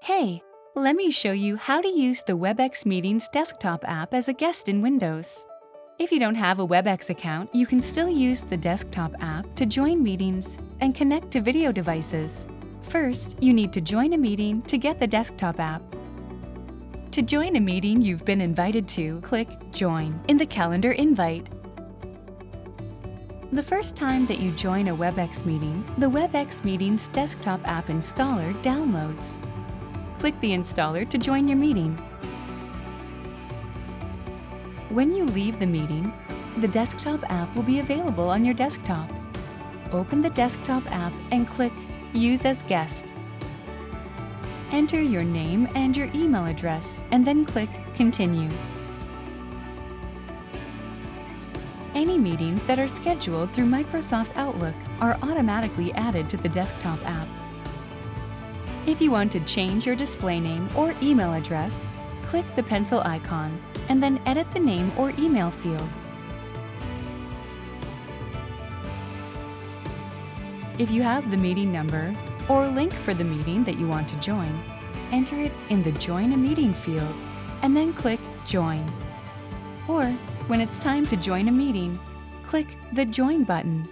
Hey, let me show you how to use the Webex Meetings desktop app as a guest in Windows. If you don't have a Webex account, you can still use the desktop app to join meetings and connect to video devices. First, you need to join a meeting to get the desktop app. To join a meeting you've been invited to, click Join in the calendar invite. The first time that you join a Webex meeting, the Webex Meetings desktop app installer downloads. Click the installer to join your meeting. When you leave the meeting, the desktop app will be available on your desktop. Open the desktop app and click Use as Guest. Enter your name and your email address and then click Continue. Any meetings that are scheduled through Microsoft Outlook are automatically added to the desktop app. If you want to change your display name or email address, click the pencil icon and then edit the name or email field. If you have the meeting number or link for the meeting that you want to join, enter it in the Join a Meeting field and then click Join. Or, when it's time to join a meeting, click the Join button.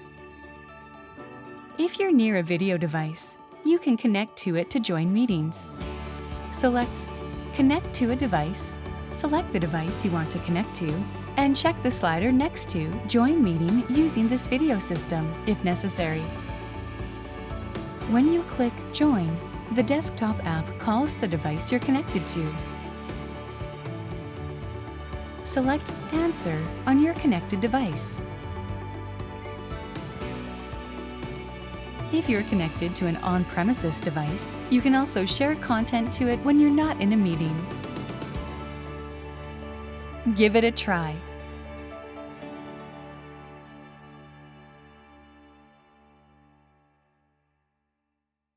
If you're near a video device, you can connect to it to join meetings. Select Connect to a device, select the device you want to connect to, and check the slider next to Join Meeting using this video system if necessary. When you click Join, the desktop app calls the device you're connected to. Select Answer on your connected device. If you're connected to an on-premises device, you can also share content to it when you're not in a meeting. Give it a try.